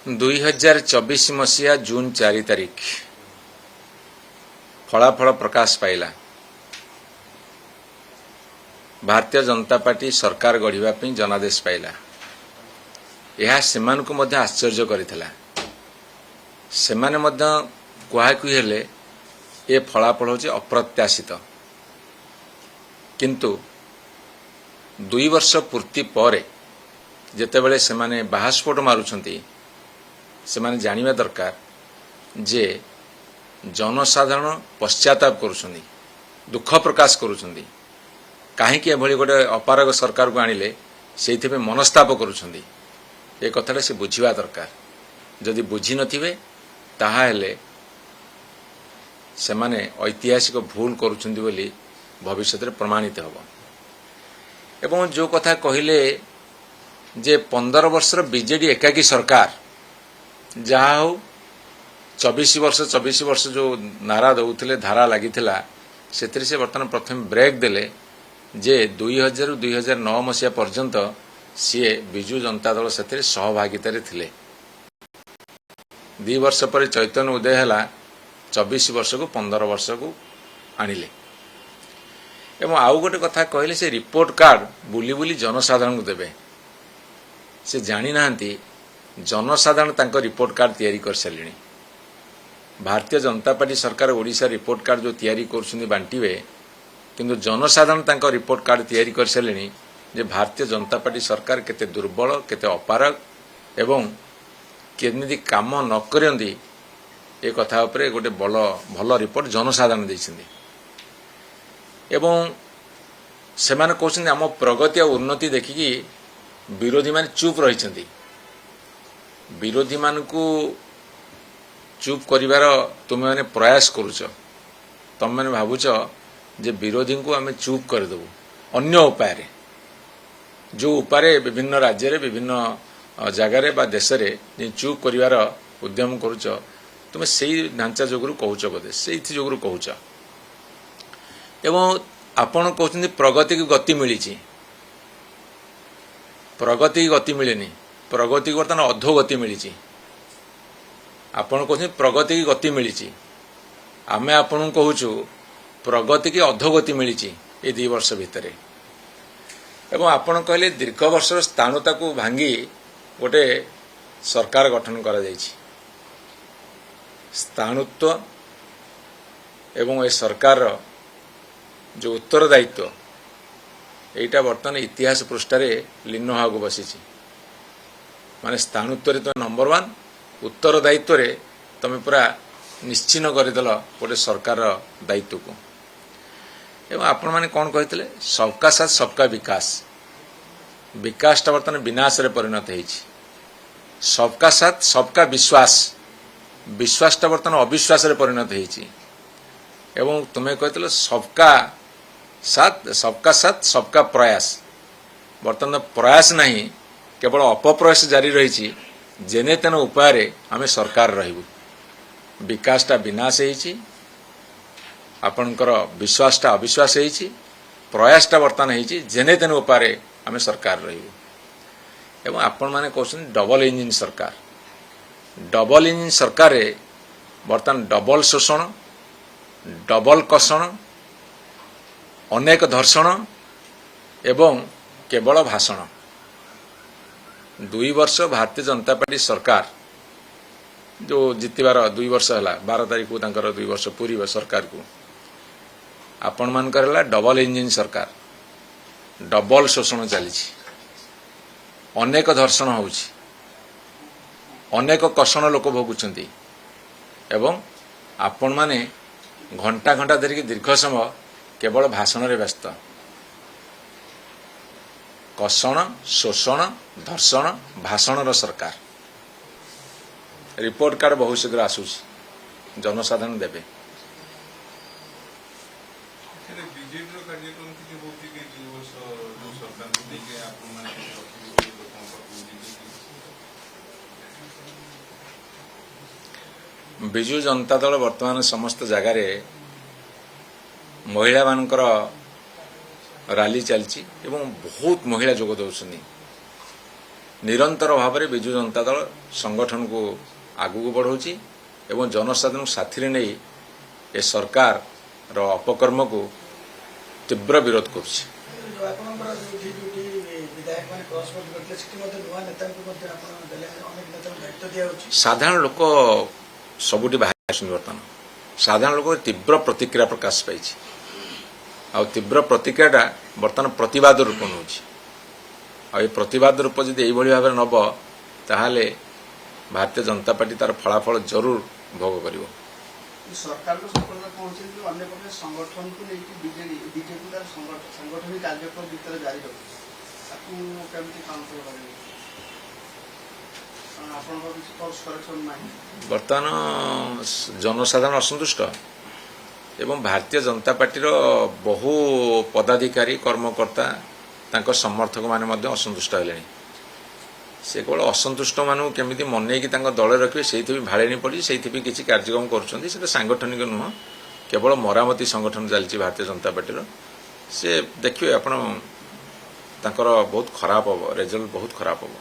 2024 मसीहा जून 4 तारिख फलाफल प्रकाश पाइला। भारतीय जनता पार्टी सरकार गढ़ा जनादेश पाइला। यह सेमानकु मध्य आश्चर्य करिथिला। सेमाने मध्य कुहाकुही हेले ए फलाफल होची अप्रत्याशित, किंतु 2 वर्ष पूर्ति परे जेतेबेले सेमाने बाहास्फोट मारुछंती सेमाने जानिबा दरकार जे जनसाधारण पश्चाताप करुछंती, दुख प्रकाश करुछंती। काहेकि एभली गोटे अपारग सरकार को आनिले सेइथिबे मनस्ताप करुछंती। ए कथाटा से बुझिबा दरकार। जदि बुझी नथिबे ताहा हेले सेमाने ऐतिहासिक भूल करुछंती बोली भविष्य में प्रमाणित हबो। एवं जो कथा कहिले जे 15 वर्षर बीजेडी एकाकी सरकार जहा हो 24 वर्ष जो नारा दौथिले धारा लागिथिला सेतिर से वर्तमान प्रथम ब्रेक देले जे 2000 2009 मसीहा पर्यंत सीए बिजू जनता दल सेतिर सहभागितारे थिले। 2 वर्ष पर चैतन्य उदय हैला 24 वर्ष को 15 वर्ष को आनिले। एवं आउ गोटे कथा कहले से रिपोर्ट कार्ड बुली बुली जनसाधारण को देबे। से जानी नांती जनसाधारण तांको रिपोर्ट कार्ड तैयारी कर सारिलेनी। भारतीय जनता पार्टी सरकार ओडिशा रिपोर्ट कार्ड जो तैयारी करछुनी बांटीबे, किंतु जनसाधारण तांको रिपोर्ट कार्ड तैयारी कर सारिलेनी जे भारतीय जनता पार्टी सरकार केते दुर्बल, केते अपारग एवं केमिति काम न करंदी ए कथा उपरे गोटे भल रिपोर्ट जनसाधारण दैछिंदी। एवं सेमाने कहछिंदी आम प्रगति और उन्नति देखिकी विरोधी माने चुप रहिछंती। विरोधी मानकु चुप करिवार तुम मैंने प्रयास करुच। तुम मैंने भावुच जे विरोधी को आम चुप करदेबू अन्य उपाय, जो उपाय विभिन्न राज्य रे विभिन्न जगार बा देश रे चुप करिवार उद्यम करुच। तुम से ढांचा जोगुरु कहूच बोधे से जोगुरु कहूच। एवं आपण कहते प्रगति की गति मिली। प्रगति की गति मिलेनी, प्रगति को बर्तमान अधोगति मिली। आपण कहते प्रगति की गति मिली, आमे आपण कहूचु प्रगति की अधोगति मिली ये 2 वर्ष भितर। एवं आपण कहले दीर्घ वर्ष स्थाणुता को भांगी गोटे सरकार गठन करा जायछि। स्थाणुत्व एवं ए सरकार जो उत्तरदायित्व एटा बर्तमान इतिहास पृष्ठारे लीन होगा बसी। माने स्थाणुत्व तो नंबर 1, उत्तरदायित्व रे तुम पूरा निश्चिन्न करदेल गोटे सरकार दायित्व को। एवं आपण माने कौन कहते सबका साथ सबका विकास। विकासटा बर्तमान विनाश रे परिणत होइछि। सबका साथ सबका विश्वास, विश्वासटा बर्तमान अविश्वास रे परिणत होइछि। एवं तुम्हें कहते सबका साथ सबका प्रयास। बर्तमान प्रयास नहीं, केवल अपप्रयास जारी रही। जेने तेन उपाय आम सरकार रहिबु। विकासटा विनाश होइछि, आपणकर विश्वासटा अविश्वास होइछि, प्रयासटा बर्तमान होइछि जेने तेन उपाय आम सरकार रहिबु। एवं आपण माने कहछन डबल इंजिन सरकार। डबल इंजिन सरकार रे बर्तमान डबल शोषण, डबल कषण, अनेक धर्षण एवं केवल भाषण। 2 वर्ष भारतीय जनता पार्टी सरकार जो जितबार 2 वर्ष है 12 तारीख को 2 वर्ष पूरी सरकार को आपण मानकर डबल इंजिन सरकार। डबल शोषण चली, अनेक धर्षण होउछि, अनेक कषण लोक भोगुछंती एवं आपण माने घंटा घंटा धरिकी दीर्घ समय केवल भाषण रे व्यस्त। कषण, शोषण, धर्षण, भाषण सरकार। रिपोर्ट कार्ड बहुत शीघ्र आसूस, जनसाधारण देवे। बिजू जनता दल वर्तमान समस्त जगार महिला मानकर रैली चलती एवं बहुत महिला जोग दौरान। ନିରନ୍ତର ଭାବରେ ବିଜୁ ଜନତା ଦଳ ସଂଗଠନକୁ ଆଗକୁ ବଢ଼ାଉଛି ଏବଂ ଜନସାଧାରଣଙ୍କୁ ସାଥିରେ ନେଇ ଏ ସରକାରର ଅପକର୍ମକୁ ତୀବ୍ର ବିରୋଧ କରୁଛି। ସାଧାରଣ ଲୋକ ସବୁଠି ବାହାରି ଆସୁଛନ୍ତି। ବର୍ତ୍ତମାନ ସାଧାରଣ ଲୋକ ତୀବ୍ର ପ୍ରତିକ୍ରିୟା ପ୍ରକାଶ ପାଇଛି ଆଉ ତୀବ୍ର ପ୍ରତିକ୍ରିୟାଟା ବର୍ତ୍ତମାନ ପ୍ରତିବାଦ ରୂପ ନେଉଛି ଆଉ ଏ ପ୍ରତିବାଦ ରୂପ ଯଦି ଏଇଭଳି ଭାବରେ ନେବ ତାହେଲେ ଭାରତୀୟ ଜନତା ପାର୍ଟି ତାର ଫଳାଫଳ ଜରୁର ଭୋଗ କରିବ। ସରକାରଙ୍କ ସଫଳତା ପହଞ୍ଚିଲେ ଅନ୍ୟ ପକ୍ଷେ ସଂଗଠନକୁ ନେଇକି ବିଜେପି ତାର ସାଂଗଠନିକ କାର୍ଯ୍ୟକ୍ରମ ଭିତରେ ଜାରି ରଖୁଛି, ତାକୁ କେମିତି କାଉଣ୍ଟର କରିବେ? ଆପଣଙ୍କର କିଛି କୋର୍ସ କରେକ୍ସନ ନାହିଁ? ବର୍ତ୍ତମାନ ଜନସାଧାରଣ ଅସନ୍ତୁଷ୍ଟ ଏବଂ ଭାରତୀୟ ଜନତା ପାର୍ଟିର ବହୁ ପଦାଧିକାରୀ କର୍ମକର୍ତ୍ତା ତାଙ୍କ ସମର୍ଥକମାନେ ମଧ୍ୟ ଅସନ୍ତୁଷ୍ଟ ହେଲେଣି। ସେ କେବଳ ଅସନ୍ତୁଷ୍ଟମାନଙ୍କୁ କେମିତି ମନେଇକି ତାଙ୍କ ଦଳରେ ରଖିବେ ସେଇଥିପାଇଁ ଭାଳେଣି ପଡ଼ି ସେଇଥିପାଇଁ କିଛି କାର୍ଯ୍ୟକ୍ରମ କରୁଛନ୍ତି। ସେଟା ସାଂଗଠନିକ ନୁହଁ, କେବଳ ମରାମତି ସଂଗଠନ ଚାଲିଛି ଭାରତୀୟ ଜନତା ପାର୍ଟିର। ସେ ଦେଖିବେ ଆପଣ ତାଙ୍କର ବହୁତ ଖରାପ ହେବ, ରେଜଲ୍ଟ ବହୁତ ଖରାପ ହେବ।